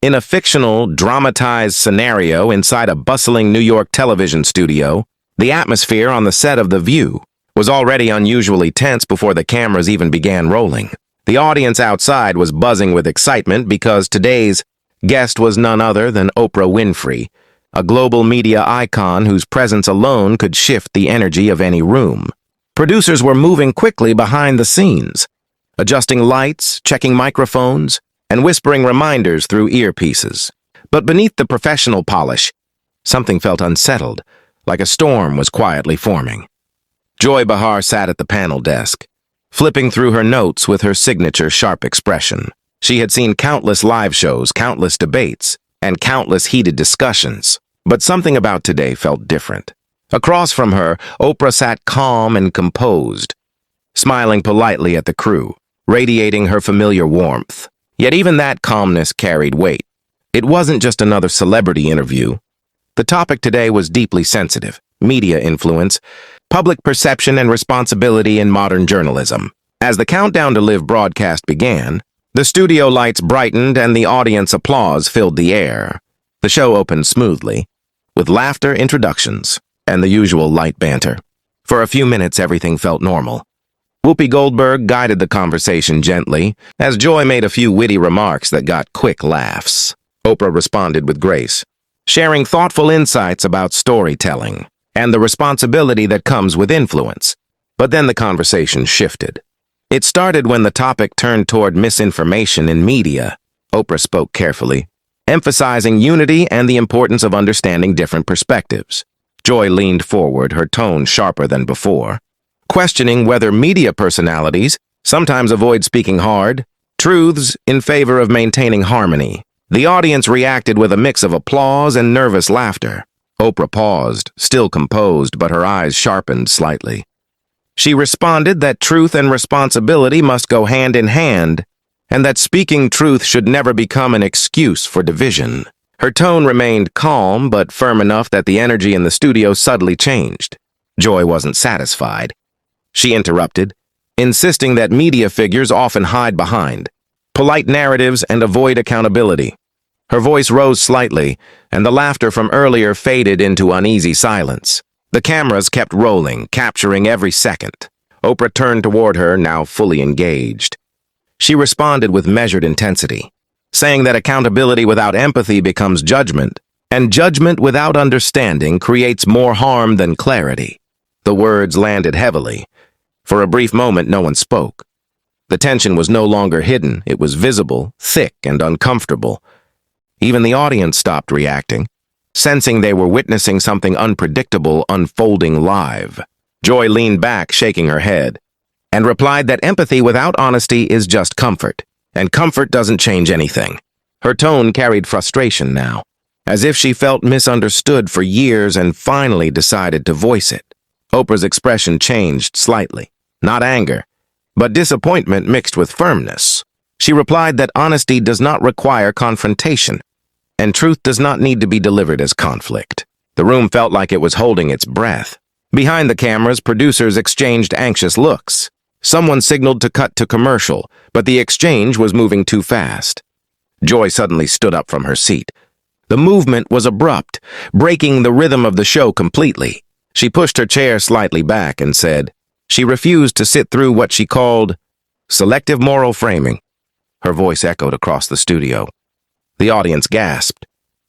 In a fictional, dramatized scenario inside a bustling New York television studio, the atmosphere on the set of The View was already unusually tense before the cameras even began rolling. The audience outside was buzzing with excitement because today's guest was none other than Oprah Winfrey, a global media icon whose presence alone could shift the energy of any room. Producers were moving quickly behind the scenes, adjusting lights, checking microphones, and whispering reminders through earpieces. But beneath the professional polish, something felt unsettled, like a storm was quietly forming. Joy Behar sat at the panel desk, flipping through her notes with her signature sharp expression. She had seen countless live shows, countless debates, and countless heated discussions, but something about today felt different. Across from her, Oprah sat calm and composed, smiling politely at the crew, radiating her familiar warmth. Yet even that calmness carried weight. It wasn't just another celebrity interview. The topic today was deeply sensitive: media influence, public perception, and responsibility in modern journalism. As the Countdown to Live broadcast began, the studio lights brightened and the audience applause filled the air. The show opened smoothly, with laughter, introductions, and the usual light banter. For a few minutes, everything felt normal. Whoopi Goldberg guided the conversation gently, as Joy made a few witty remarks that got quick laughs. Oprah responded with grace, sharing thoughtful insights about storytelling and the responsibility that comes with influence. But then the conversation shifted. It started when the topic turned toward misinformation in media. Oprah spoke carefully, emphasizing unity and the importance of understanding different perspectives. Joy leaned forward, her tone sharper than before, questioning whether media personalities sometimes avoid speaking hard truths in favor of maintaining harmony. The audience reacted with a mix of applause and nervous laughter. Oprah paused, still composed, but her eyes sharpened slightly. She responded that truth and responsibility must go hand in hand, and that speaking truth should never become an excuse for division. Her tone remained calm but firm enough that the energy in the studio subtly changed. Joy wasn't satisfied. She interrupted, insisting that media figures often hide behind polite narratives and avoid accountability. Her voice rose slightly, and the laughter from earlier faded into uneasy silence. The cameras kept rolling, capturing every second. Oprah turned toward her, now fully engaged. She responded with measured intensity, saying that accountability without empathy becomes judgment, and judgment without understanding creates more harm than clarity. The words landed heavily. For a brief moment, no one spoke. The tension was no longer hidden. It was visible, thick, and uncomfortable. Even the audience stopped reacting, sensing they were witnessing something unpredictable unfolding live. Joy leaned back, shaking her head, and replied that empathy without honesty is just comfort, and comfort doesn't change anything. Her tone carried frustration now, as if she felt misunderstood for years and finally decided to voice it. Oprah's expression changed slightly. Not anger, but disappointment mixed with firmness. She replied that honesty does not require confrontation, and truth does not need to be delivered as conflict. The room felt like it was holding its breath. Behind the cameras, producers exchanged anxious looks. Someone signaled to cut to commercial, but the exchange was moving too fast. Joy suddenly stood up from her seat. The movement was abrupt, breaking the rhythm of the show completely. She pushed her chair slightly back and said she refused to sit through what she called selective moral framing. Her voice echoed across the studio. The audience gasped.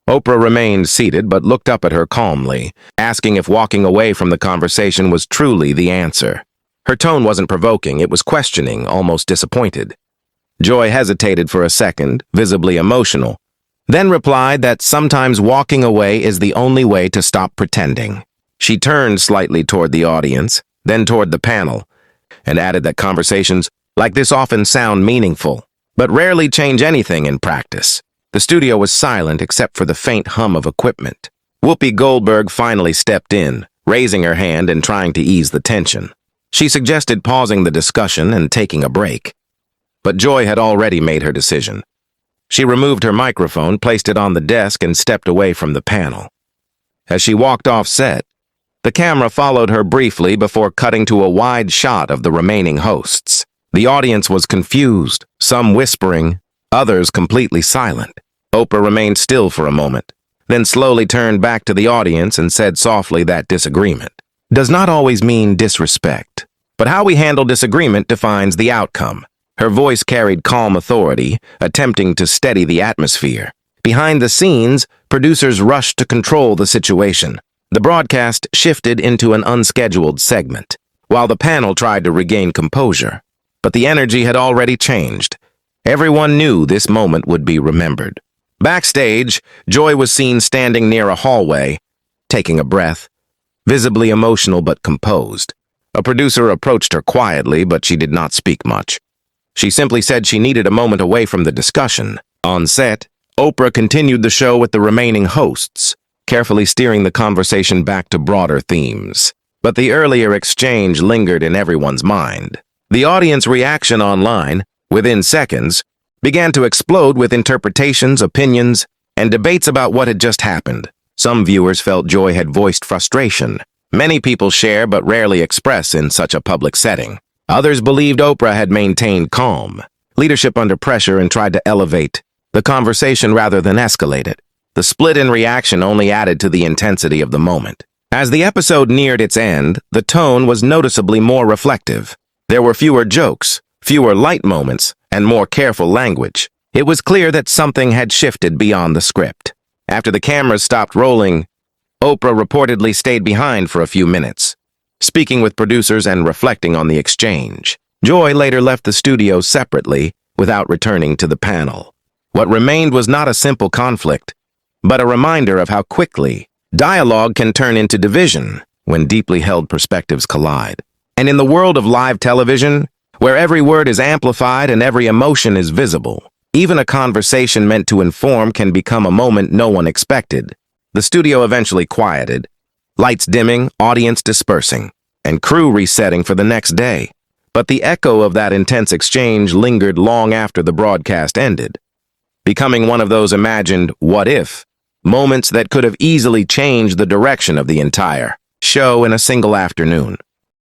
Oprah remained seated but looked up at her calmly, asking if walking away from the conversation was truly the answer. Her tone wasn't provoking, it was questioning, almost disappointed. Joy hesitated for a second, visibly emotional, then replied that sometimes walking away is the only way to stop pretending. She turned slightly toward the audience, then toward the panel, and added that conversations like this often sound meaningful, but rarely change anything in practice. The studio was silent except for the faint hum of equipment. Whoopi Goldberg finally stepped in, raising her hand and trying to ease the tension. She suggested pausing the discussion and taking a break. But Joy had already made her decision. She removed her microphone, placed it on the desk, and stepped away from the panel. As she walked off set, the camera followed her briefly before cutting to a wide shot of the remaining hosts. The audience was confused, some whispering, others completely silent. Oprah remained still for a moment, then slowly turned back to the audience and said softly that disagreement does not always mean disrespect, but how we handle disagreement defines the outcome. Her voice carried calm authority, attempting to steady the atmosphere. Behind the scenes, producers rushed to control the situation. The broadcast shifted into an unscheduled segment, while the panel tried to regain composure. But the energy had already changed. Everyone knew this moment would be remembered. Backstage, Joy was seen standing near a hallway, taking a breath, visibly emotional but composed. A producer approached her quietly, but she did not speak much. She simply said she needed a moment away from the discussion. On set, Oprah continued the show with the remaining hosts, carefully steering the conversation back to broader themes. But the earlier exchange lingered in everyone's mind. The audience reaction online, within seconds, began to explode with interpretations, opinions, and debates about what had just happened. Some viewers felt Joy had voiced frustration. Many people share but rarely express in such a public setting. Others believed Oprah had maintained calm, leadership under pressure, and tried to elevate the conversation rather than escalate it. The split in reaction only added to the intensity of the moment. As the episode neared its end, the tone was noticeably more reflective. There were fewer jokes, fewer light moments, and more careful language. It was clear that something had shifted beyond the script. After the cameras stopped rolling, Oprah reportedly stayed behind for a few minutes, speaking with producers and reflecting on the exchange. Joy later left the studio separately without returning to the panel. What remained was not a simple conflict, but a reminder of how quickly dialogue can turn into division when deeply held perspectives collide. And in the world of live television, where every word is amplified and every emotion is visible, even a conversation meant to inform can become a moment no one expected. The studio eventually quieted, lights dimming, audience dispersing, and crew resetting for the next day. But the echo of that intense exchange lingered long after the broadcast ended, becoming one of those imagined what-if moments that could have easily changed the direction of the entire show in a single afternoon.